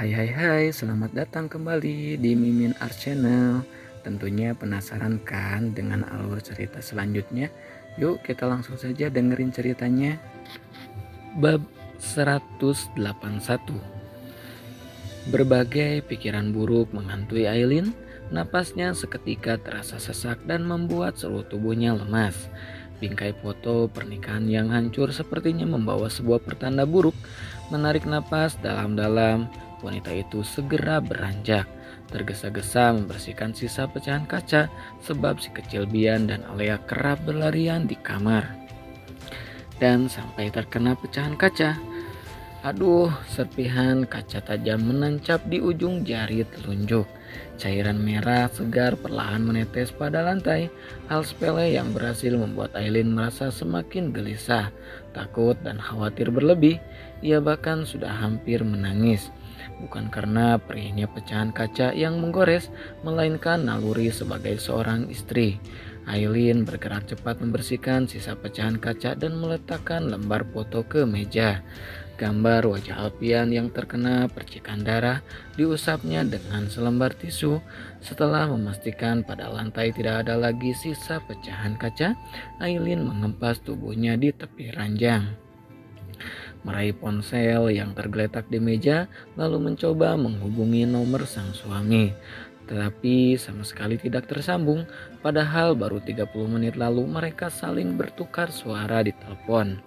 Hai, selamat datang kembali di Mimin Art Channel. Tentunya penasaran kan dengan alur cerita selanjutnya? Yuk kita langsung saja dengerin ceritanya. Bab 181. Berbagai pikiran buruk menghantui Aileen. Napasnya seketika terasa sesak dan membuat seluruh tubuhnya lemas. Bingkai foto pernikahan yang hancur sepertinya membawa sebuah pertanda buruk. Menarik napas dalam-dalam, wanita itu segera beranjak. Tergesa-gesa membersihkan sisa pecahan kaca sebab si kecil Bian dan Alea kerap berlarian di kamar. Dan sampai terkena pecahan kaca. Aduh, serpihan kaca tajam menancap di ujung jari telunjuk. Cairan merah segar perlahan menetes pada lantai. Hal sepele yang berhasil membuat Aileen merasa semakin gelisah, takut dan khawatir berlebih. Ia bahkan sudah hampir menangis. Bukan karena perihnya pecahan kaca yang menggores, melainkan naluri sebagai seorang istri. Aileen bergerak cepat membersihkan sisa pecahan kaca dan meletakkan lembar foto ke meja. Gambar wajah Alpian yang terkena percikan darah diusapnya dengan selembar tisu. Setelah memastikan pada lantai tidak ada lagi sisa pecahan kaca, Aileen mengempas tubuhnya di tepi ranjang. Meraih ponsel yang tergeletak di meja, lalu mencoba menghubungi nomor sang suami. Tetapi sama sekali tidak tersambung, padahal baru 30 menit lalu mereka saling bertukar suara di telepon.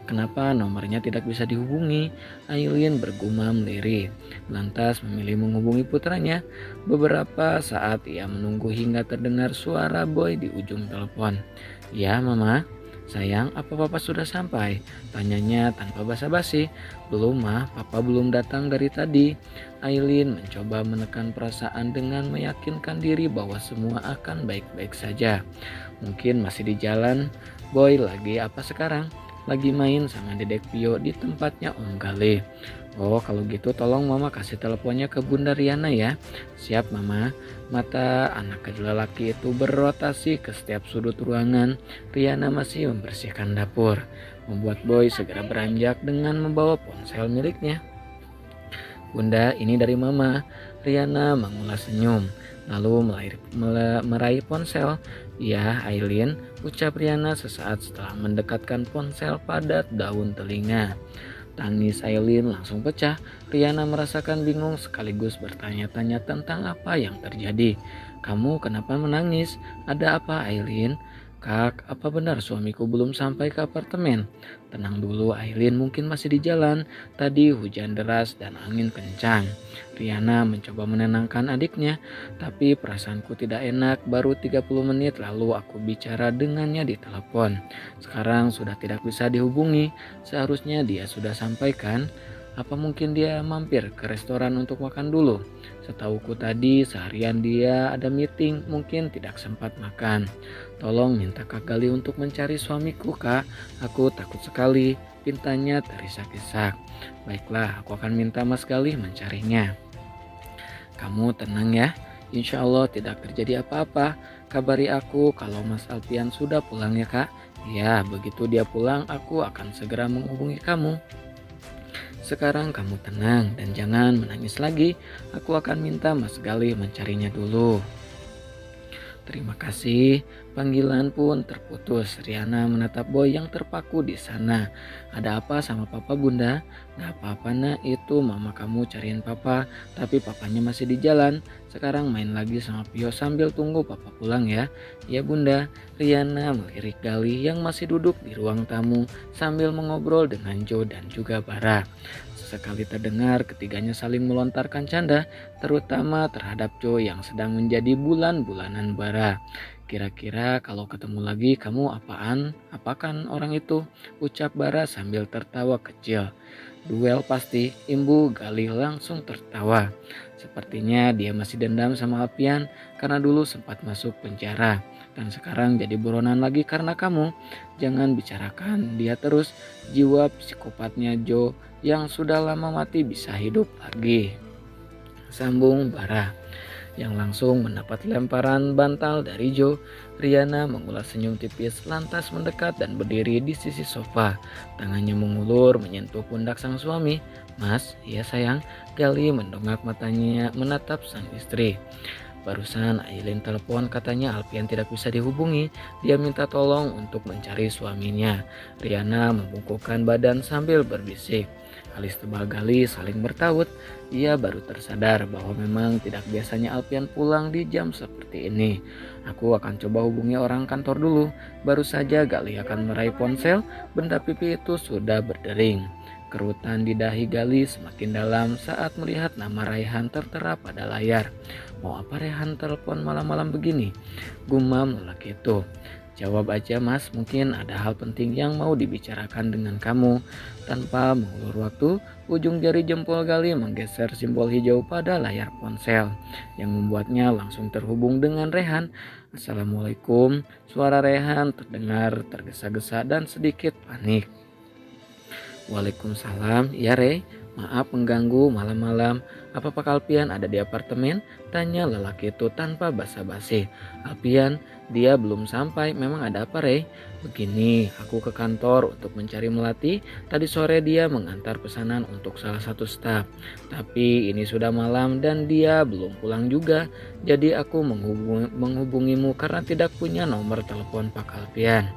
Kenapa nomornya tidak bisa dihubungi? Aileen bergumam lirih, lantas memilih menghubungi putranya. Beberapa saat ia menunggu hingga terdengar suara Boy di ujung telepon. "Ya, Mama. Sayang, apa Papa sudah sampai?" tanyanya tanpa basa-basi. "Belum, Mah. Papa belum datang dari tadi." Aileen mencoba menekan perasaan dengan meyakinkan diri bahwa semua akan baik-baik saja. "Mungkin masih di jalan. Boy lagi apa sekarang?" "Lagi main sama Dedek Pio di tempatnya Om Gale." "Oh, kalau gitu tolong Mama kasih teleponnya ke Bunda Riana ya." "Siap, Mama." Mata anak lelaki itu berotasi ke setiap sudut ruangan. Riana masih membersihkan dapur, membuat Boy segera beranjak dengan membawa ponsel miliknya. "Bunda, ini dari Mama." Riana mengulas senyum, lalu meraih ponsel. "Ya, Aileen," ucap Riana sesaat setelah mendekatkan ponsel pada daun telinga. Tangis Aileen langsung pecah. Riana merasakan bingung sekaligus bertanya-tanya tentang apa yang terjadi. "Kamu kenapa menangis? Ada apa, Aileen?" "Kak, apa benar suamiku belum sampai ke apartemen?" "Tenang dulu, Aileen, mungkin masih di jalan. Tadi hujan deras dan angin kencang." Riana mencoba menenangkan adiknya, "Tapi perasaanku tidak enak. Baru 30 menit lalu aku bicara dengannya di telepon. Sekarang sudah tidak bisa dihubungi. Seharusnya dia sudah sampaikan. Apa mungkin dia mampir ke restoran untuk makan dulu? Setauku tadi seharian dia ada meeting, mungkin tidak sempat makan. Tolong minta Kak Gali untuk mencari suamiku, Kak. Aku takut sekali." Pintanya terisak-isak. "Baiklah, aku akan minta Mas Gali mencarinya. Kamu tenang ya. Insya Allah tidak terjadi apa-apa. Kabari aku kalau Mas Alpian sudah pulang ya, Kak." "Ya, begitu dia pulang aku akan segera menghubungi kamu. Sekarang kamu tenang dan jangan menangis lagi. Aku akan minta Mas Gali mencarinya dulu." "Terima kasih." Panggilan pun terputus. Riana menatap Boy yang terpaku di sana. "Ada apa sama Papa, Bunda?" "Gak apa-apa, Nak. Itu Mama kamu cariin Papa, tapi Papanya masih di jalan. Sekarang main lagi sama Pio sambil tunggu Papa pulang ya." "Ya, Bunda." Riana melirik Gali yang masih duduk di ruang tamu sambil mengobrol dengan Jo dan juga Bara. Sesekali terdengar ketiganya saling melontarkan canda, terutama terhadap Jo yang sedang menjadi bulan-bulanan Bara. "Kira-kira kalau ketemu lagi kamu apaan? Apakan orang itu?" ucap Bara sambil tertawa kecil. "Duel pasti." Imbu Galih langsung tertawa. "Sepertinya dia masih dendam sama Alpian karena dulu sempat masuk penjara dan sekarang jadi buronan lagi karena kamu. Jangan bicarakan dia terus. Jiwa psikopatnya Jo yang sudah lama mati bisa hidup lagi," sambung Bara. yang langsung mendapat lemparan bantal dari Joe. Riana mengulas senyum tipis lantas mendekat dan berdiri di sisi sofa. Tangannya mengulur menyentuh pundak sang suami. "Mas, iya sayang." Gali mendongak matanya menatap sang istri. "Barusan Aileen telepon katanya Alpian tidak bisa dihubungi. Dia minta tolong untuk mencari suaminya." Riana membungkukkan badan sambil berbisik. Alis tebal Gali saling bertaut. Ia baru tersadar bahwa memang tidak biasanya Alpian pulang di jam seperti ini. "Aku akan coba hubungi orang kantor dulu." Baru saja Gali akan meraih ponsel, benda pipi itu sudah berdering. Kerutan di dahi Gali semakin dalam saat melihat nama Raihan tertera pada layar. "Mau apa Raihan telepon malam-malam begini?" gumam lelaki itu. "Jawab aja Mas, mungkin ada hal penting yang mau dibicarakan dengan kamu." Tanpa mengulur waktu, ujung jari jempol Gali menggeser simbol hijau pada layar ponsel, yang membuatnya langsung terhubung dengan Rehan. "Assalamualaikum." Suara Rehan terdengar tergesa-gesa dan sedikit panik. "Waalaikumsalam, ya Re. Maaf mengganggu malam-malam. Apa Pak Alpian ada di apartemen?" tanya lelaki itu tanpa basa-basi. "Alpian, dia belum sampai. Memang ada apa Re?" "Begini, aku ke kantor untuk mencari Melati. Tadi sore dia mengantar pesanan untuk salah satu staf. Tapi ini sudah malam dan dia belum pulang juga. Jadi aku menghubungimu karena tidak punya nomor telepon Pak Alpian.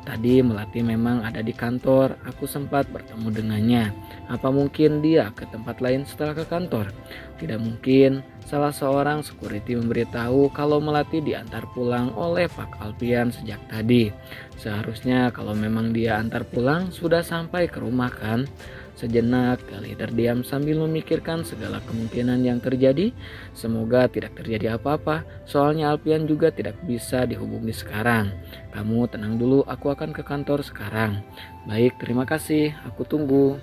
Tadi Melati memang ada di kantor, aku sempat bertemu dengannya. Apa mungkin dia ke tempat lain setelah ke kantor?" "Tidak mungkin. Salah seorang security memberitahu kalau Melati diantar pulang oleh Pak Alpian sejak tadi. Seharusnya kalau memang dia antar pulang sudah sampai ke rumah kan?" Sejenak Gali terdiam sambil memikirkan segala kemungkinan yang terjadi. Semoga tidak terjadi apa-apa, soalnya Alpian juga tidak bisa dihubungi sekarang. "Kamu tenang dulu, aku akan ke kantor sekarang." "Baik, terima kasih, aku tunggu."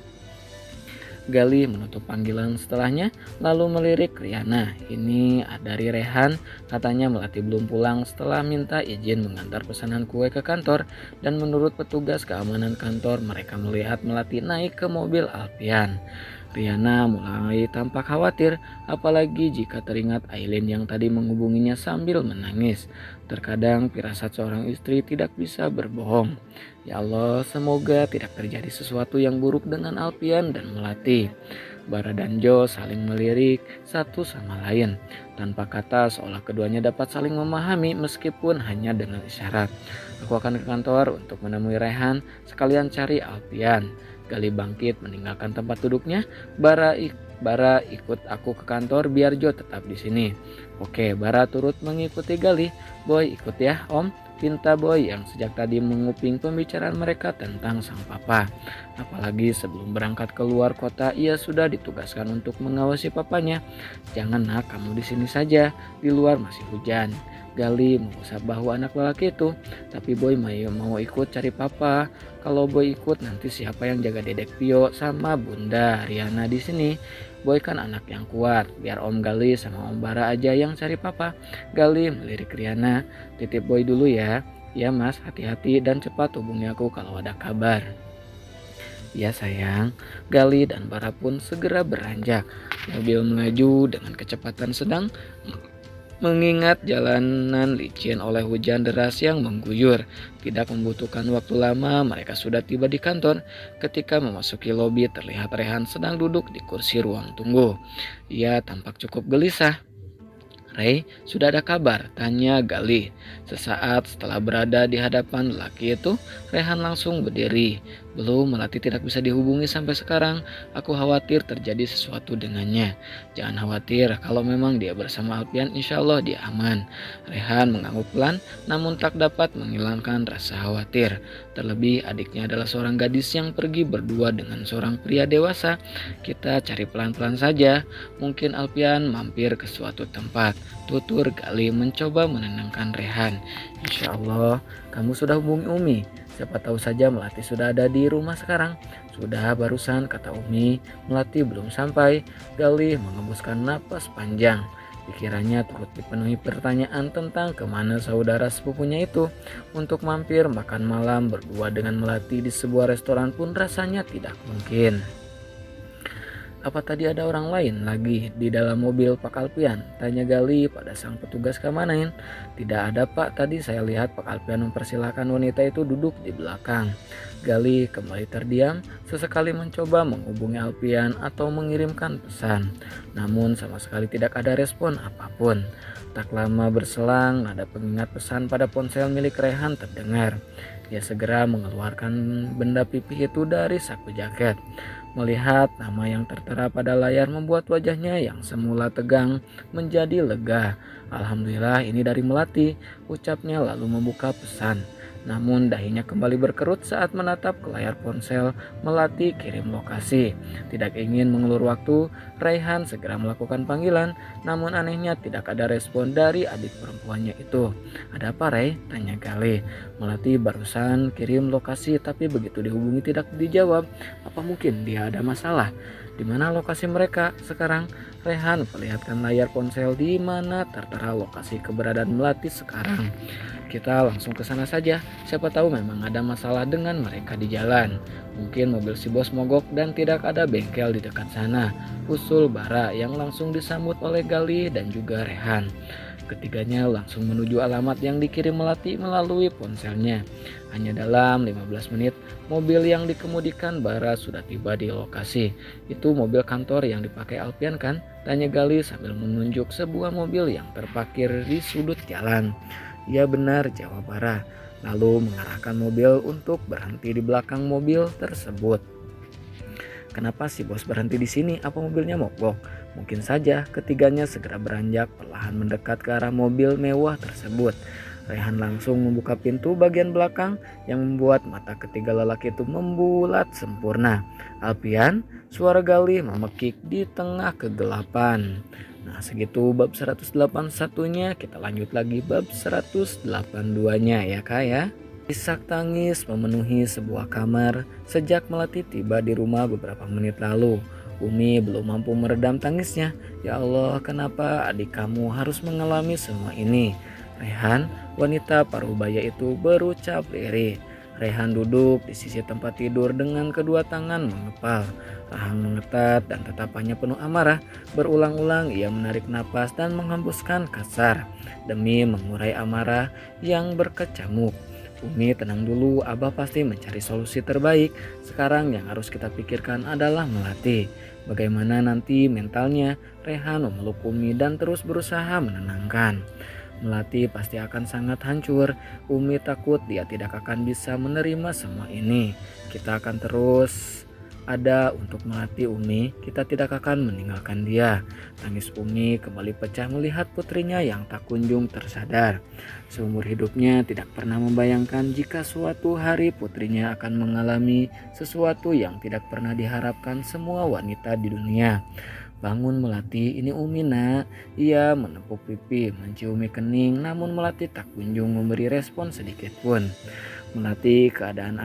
Gali menutup panggilan setelahnya, lalu melirik Riana. "Ini dari Rehan, katanya Melati belum pulang setelah minta izin mengantar pesanan kue ke kantor. Dan menurut petugas keamanan kantor, mereka melihat Melati naik ke mobil Alpian." Riana mulai tampak khawatir, apalagi jika teringat Aileen yang tadi menghubunginya sambil menangis. Terkadang firasat seorang istri tidak bisa berbohong. "Ya Allah, semoga tidak terjadi sesuatu yang buruk dengan Alpian dan Melati." Bara dan Jo saling melirik satu sama lain. Tanpa kata, seolah keduanya dapat saling memahami meskipun hanya dengan isyarat. "Aku akan ke kantor untuk menemui Rehan, sekalian cari Alpian." Gali bangkit meninggalkan tempat duduknya. Bara ikut aku ke kantor biar Jo tetap di sini." "Oke." Bara turut mengikuti Gali. "Boy ikut ya Om," pinta Boy yang sejak tadi menguping pembicaraan mereka tentang sang papa. Apalagi sebelum berangkat ke luar kota ia sudah ditugaskan untuk mengawasi papanya. "Jangan nak, kamu di sini saja, di luar masih hujan." Gali mengusap bahu anak lelaki itu. "Tapi Boy mau ikut cari papa. Kalau Boy ikut nanti siapa yang jaga Dedek Pio sama Bunda Riana di sini? Boy kan anak yang kuat. Biar Om Gali sama Om Bara aja yang cari papa." Gali melirik Riana. "Titip Boy dulu ya." "Ya Mas, hati-hati dan cepat hubungi aku kalau ada kabar." "Ya sayang." Gali dan Bara pun segera beranjak. Mobil melaju dengan kecepatan sedang, mengingat jalanan licin oleh hujan deras yang mengguyur. Tidak membutuhkan waktu lama, mereka sudah tiba di kantor. Ketika memasuki lobi, terlihat Rehan sedang duduk di kursi ruang tunggu. Ia tampak cukup gelisah. "Rey, sudah ada kabar?" tanya Gali. Sesaat setelah berada di hadapan lelaki itu, Rehan langsung berdiri. "Belum, Melati tidak bisa dihubungi sampai sekarang. Aku khawatir terjadi sesuatu dengannya." "Jangan khawatir, kalau memang dia bersama Alpian, insya Allah dia aman." Rehan mengangguk pelan, namun tak dapat menghilangkan rasa khawatir. Terlebih adiknya adalah seorang gadis yang pergi berdua dengan seorang pria dewasa. "Kita cari pelan-pelan saja. Mungkin Alpian mampir ke suatu tempat," tutur Gali mencoba menenangkan Rehan. "Insya Allah, kamu sudah hubungi Umi? Siapa tahu saja Melati sudah ada di rumah sekarang." "Sudah, barusan," kata Umi. "Melati belum sampai." Gali mengembuskan napas panjang. Pikirannya turut dipenuhi pertanyaan tentang kemana saudara sepupunya itu. Untuk mampir makan malam berdua dengan Melati di sebuah restoran pun rasanya tidak mungkin. "Apa tadi ada orang lain lagi di dalam mobil Pak Alpian?" tanya Gali pada sang petugas keamanan. "Tidak ada Pak, tadi saya lihat Pak Alpian mempersilahkan wanita itu duduk di belakang." Gali kembali terdiam, sesekali mencoba menghubungi Alpian atau mengirimkan pesan. Namun sama sekali tidak ada respon apapun. Tak lama berselang, nada pengingat pesan pada ponsel milik Rehan terdengar. Dia segera mengeluarkan benda pipih itu dari saku jaket. Melihat nama yang tertera pada layar membuat wajahnya yang semula tegang menjadi lega. "Alhamdulillah ini dari Melati," ucapnya lalu membuka pesan. Namun dahinya kembali berkerut saat menatap ke layar ponsel. Melati kirim lokasi. Tidak ingin mengulur waktu, Raihan segera melakukan panggilan. Namun anehnya tidak ada respon dari adik perempuannya itu. "Ada apa, Ray?" tanya Gale. "Melati barusan kirim lokasi tapi begitu dihubungi tidak dijawab. Apa mungkin dia ada masalah? Di mana lokasi mereka sekarang?" Rehan perlihatkan layar ponsel di mana tertera lokasi keberadaan Melati sekarang. "Kita langsung ke sana saja. Siapa tahu memang ada masalah dengan mereka di jalan. Mungkin mobil si bos mogok dan tidak ada bengkel di dekat sana," usul Bara yang langsung disambut oleh Gali dan juga Rehan. Ketiganya langsung menuju alamat yang dikirim Melati melalui ponselnya. Hanya dalam 15 menit, mobil yang dikemudikan Bara sudah tiba di lokasi. "Itu mobil kantor yang dipakai Alpian kan?" tanya Gali sambil menunjuk sebuah mobil yang terparkir di sudut jalan. "Ya benar," jawab Bara, lalu mengarahkan mobil untuk berhenti di belakang mobil tersebut. "Kenapa si bos berhenti di sini? Apa mobilnya mogok?" Mungkin saja. Ketiganya segera beranjak perlahan mendekat ke arah mobil mewah tersebut. Rehan langsung membuka pintu bagian belakang yang membuat mata ketiga lelaki itu membulat sempurna. "Alpian," suara Gali memekik di tengah kegelapan. Nah, segitu bab 181-nya. Kita lanjut lagi bab 182-nya ya Kak ya. Isak tangis memenuhi sebuah kamar sejak Melati tiba di rumah beberapa menit lalu. Umi belum mampu meredam tangisnya. "Ya Allah, kenapa adik kamu harus mengalami semua ini?" Rehan, wanita parubaya itu berucap lirih. Rehan duduk di sisi tempat tidur dengan kedua tangan mengepal. Rahang mengetat dan tatapannya penuh amarah. Berulang-ulang ia menarik napas dan menghembuskan kasar demi mengurai amarah yang berkecamuk. "Umi, tenang dulu, Abah pasti mencari solusi terbaik. Sekarang yang harus kita pikirkan adalah Melati. Bagaimana nanti mentalnya?" Rehan memeluk Umi dan terus berusaha menenangkan. "Melati pasti akan sangat hancur. Umi takut dia tidak akan bisa menerima semua ini. Kita akan terus ada untuk Melati, Umi. Kita tidak akan meninggalkan dia." Tangis Umi kembali pecah melihat putrinya yang tak kunjung tersadar. Seumur hidupnya tidak pernah membayangkan jika suatu hari putrinya akan mengalami sesuatu yang tidak pernah diharapkan semua wanita di dunia. "Bangun Melati, ini Umi nak." Ia menepuk pipi, menciumi kening, namun Melati tak kunjung memberi respon sedikit pun. Melihat keadaan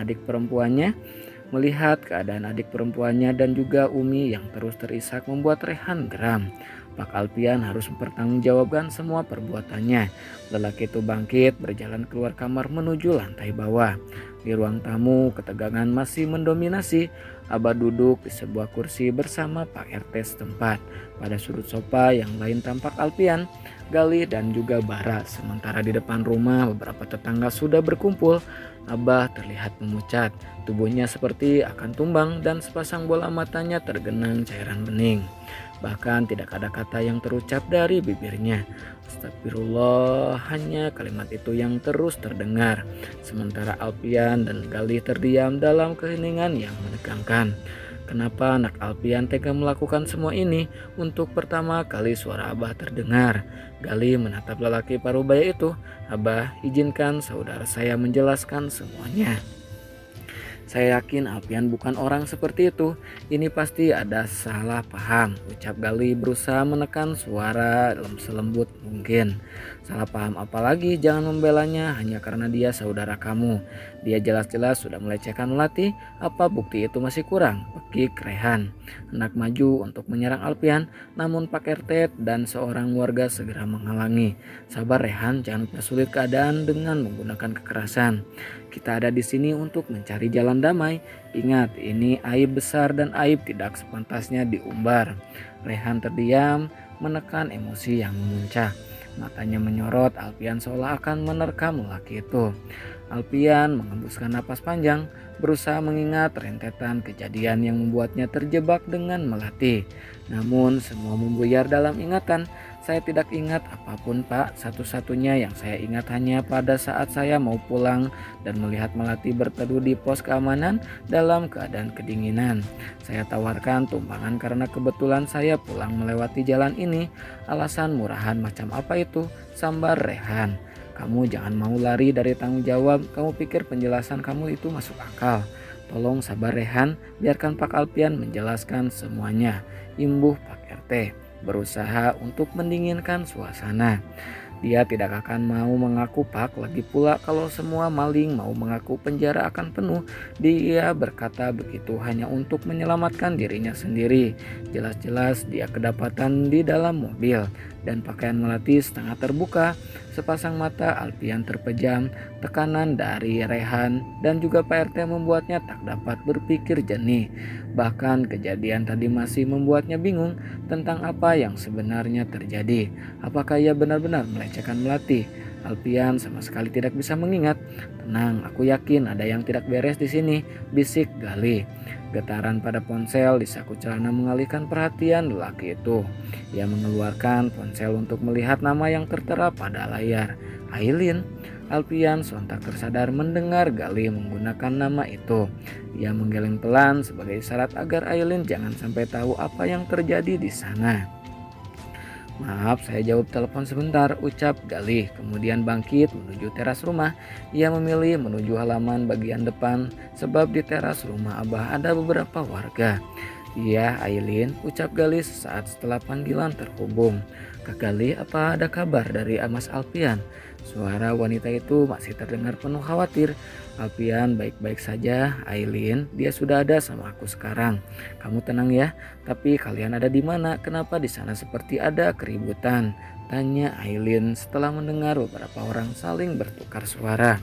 adik perempuannya dan juga Umi yang terus terisak membuat Rehan geram. Pak Alpian harus mempertanggungjawabkan semua perbuatannya. Lelaki itu bangkit berjalan keluar kamar menuju lantai bawah. Di ruang tamu ketegangan masih mendominasi. Abah duduk di sebuah kursi bersama Pak RT setempat. Pada sudut sofa yang lain tampak Alpian, Gali dan juga Bara. Sementara di depan rumah beberapa tetangga sudah berkumpul. Abah terlihat memucat. Tubuhnya seperti akan tumbang dan sepasang bola matanya tergenang cairan bening. Bahkan tidak ada kata yang terucap dari bibirnya. Astagfirullah, hanya kalimat itu yang terus terdengar. Sementara Alpian dan Gali terdiam dalam keheningan yang menegangkan. Kenapa anak Alpian tega melakukan semua ini? Untuk pertama kali suara Abah terdengar. Gali menatap lelaki parubaya itu. "Abah, izinkan saudara saya menjelaskan semuanya. Saya yakin Alpian bukan orang seperti itu. Ini pasti ada salah paham," ucap Gali berusaha menekan suara selembut mungkin. "Salah paham apa lagi? Jangan membelanya hanya karena dia saudara kamu. Dia jelas-jelas sudah melecehkan Melati. Apa bukti itu masih kurang?" Pekik Rehan. Hendak maju untuk menyerang Alpian, namun Pak RT dan seorang warga segera menghalangi. "Sabar Rehan, jangan persulit keadaan dengan menggunakan kekerasan. Kita ada di sini untuk mencari jalan malam damai. Ingat, ini aib besar dan aib tidak sepantasnya diumbar. Rehan terdiam, menekan emosi yang memuncak. Matanya menyorot Alpian seolah akan menerkam lelaki itu. Alpian menghembuskan napas panjang, berusaha mengingat rentetan kejadian yang membuatnya terjebak dengan melati. Namun semua membuyar dalam ingatan. Saya tidak ingat apapun, Pak. Satu-satunya yang saya ingat hanya pada saat saya mau pulang dan melihat melati berteduh di pos keamanan dalam keadaan kedinginan. Saya tawarkan tumpangan karena kebetulan saya pulang melewati jalan ini. Alasan murahan macam apa itu? Sambar Rehan. Kamu jangan mau lari dari tanggung jawab. Kamu pikir penjelasan kamu itu masuk akal? Tolong sabar Rehan, biarkan Pak Alpian menjelaskan semuanya. Imbuh Pak RT, berusaha untuk mendinginkan suasana. Dia tidak akan mau mengaku Pak, lagi pula kalau semua maling mau mengaku penjara akan penuh. Dia berkata begitu hanya untuk menyelamatkan dirinya sendiri. Jelas-jelas dia kedapatan di dalam mobil dan pakaian melati setengah terbuka. Sepasang mata Alpian terpejam, tekanan dari Rehan dan juga Pak RT membuatnya tak dapat berpikir jernih. Bahkan kejadian tadi masih membuatnya bingung tentang apa yang sebenarnya terjadi. Apakah ia benar-benar melecehkan melati? Alpian sama sekali tidak bisa mengingat. Tenang, aku yakin ada yang tidak beres di sini, bisik Galih. Getaran pada ponsel di saku celana mengalihkan perhatian lelaki itu. Ia mengeluarkan ponsel untuk melihat nama yang tertera pada layar. Aileen. Alpian sontak tersadar mendengar Galih menggunakan nama itu. Ia menggeleng pelan sebagai isyarat agar Aileen jangan sampai tahu apa yang terjadi di sana. Maaf, saya jawab telepon sebentar, ucap Galih, kemudian bangkit menuju teras rumah. Ia memilih menuju halaman bagian depan, sebab di teras rumah Abah ada beberapa warga. Iya, Aileen, ucap Galih sesaat setelah panggilan terhubung. Kak Galih, apa ada kabar dari Mas Alpian? Suara wanita itu masih terdengar penuh khawatir. Alpian baik-baik saja, Aileen. Dia sudah ada sama aku sekarang. Kamu tenang ya. Tapi kalian ada di mana? Kenapa di sana seperti ada keributan? Tanya Aileen setelah mendengar beberapa orang saling bertukar suara.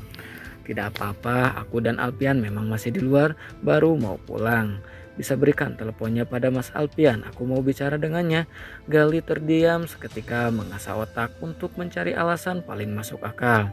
Tidak apa-apa, aku dan Alpian memang masih di luar, baru mau pulang. Bisa berikan teleponnya pada Mas Alpian, aku mau bicara dengannya. Galih terdiam seketika mengasah otak untuk mencari alasan paling masuk akal.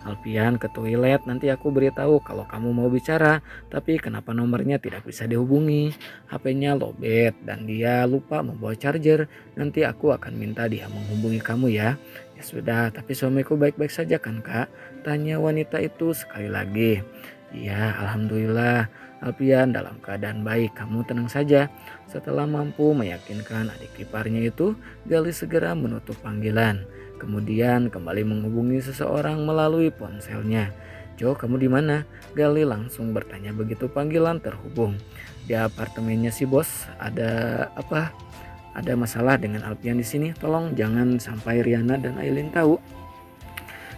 Alpian ke toilet, nanti aku beritahu kalau kamu mau bicara. Tapi kenapa nomornya tidak bisa dihubungi? HP-nya lowbat dan dia lupa membawa charger. Nanti aku akan minta dia menghubungi kamu ya. Ya sudah, tapi suamiku baik-baik saja kan Kak? Tanya wanita itu sekali lagi. Iya, alhamdulillah. Alpian dalam keadaan baik, kamu tenang saja. Setelah mampu meyakinkan adik iparnya itu, Galih segera menutup panggilan. Kemudian kembali menghubungi seseorang melalui ponselnya. Jo, kamu di mana? Galih langsung bertanya begitu panggilan terhubung. Di apartemennya si bos. Ada apa? Ada masalah dengan Alpian di sini. Tolong jangan sampai Riana dan Aileen tahu.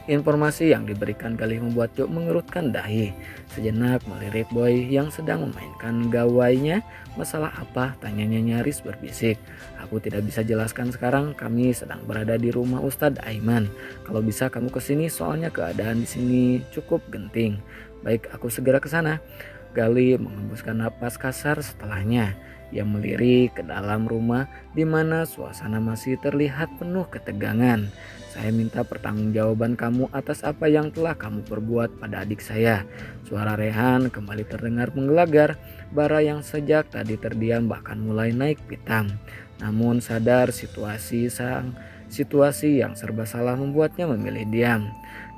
Informasi yang diberikan Galih membuat Jo mengerutkan dahi. Sejenak melirik Boy yang sedang memainkan gawainya. Masalah apa? Tanyanya nyaris berbisik. Aku tidak bisa jelaskan sekarang, kami sedang berada di rumah Ustadz Aiman. Kalau bisa kamu kesini, soalnya keadaan di sini cukup genting. Baik, aku segera ke sana. Galih menghembuskan napas kasar setelahnya. Ia melirik ke dalam rumah di mana suasana masih terlihat penuh ketegangan. Saya minta pertanggungjawaban kamu atas apa yang telah kamu perbuat pada adik saya. Suara Rehan kembali terdengar menggelagar. Bara yang sejak tadi terdiam bahkan mulai naik pitam. Namun sadar situasi yang serba salah membuatnya memilih diam.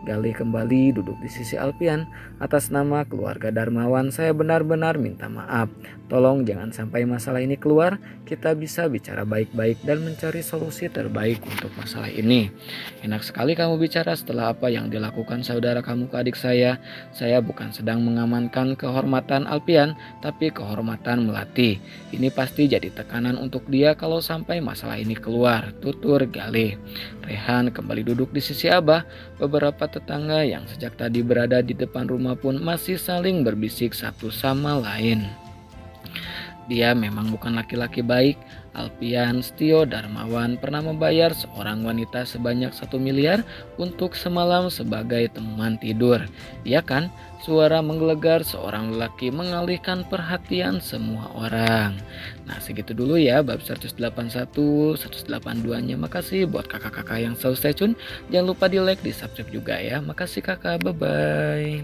Galih kembali duduk di sisi Alpian. Atas nama keluarga Darmawan, saya benar-benar minta maaf. Tolong jangan sampai masalah ini keluar. Kita bisa bicara baik-baik dan mencari solusi terbaik untuk masalah ini. Enak sekali kamu bicara setelah apa yang dilakukan saudara kamu ke adik saya. Saya bukan sedang mengamankan kehormatan Alpian, tapi kehormatan Melati. Ini pasti jadi tekanan untuk dia kalau sampai masalah ini keluar, tutur Galih. Rehan kembali duduk di sisi Abah. Beberapa tetangga yang sejak tadi berada di depan rumah pun masih saling berbisik satu sama lain. Dia memang bukan laki-laki baik. Alfian Setio Darmawan pernah membayar seorang wanita sebanyak 1 miliar untuk semalam sebagai teman tidur. Iya kan? Suara menggelegar seorang lelaki mengalihkan perhatian semua orang. Nah, segitu dulu ya bab 181, 182-nya. Makasih buat kakak-kakak yang selalu stay tune. Jangan lupa di like, di subscribe juga ya. Makasih kakak, bye-bye.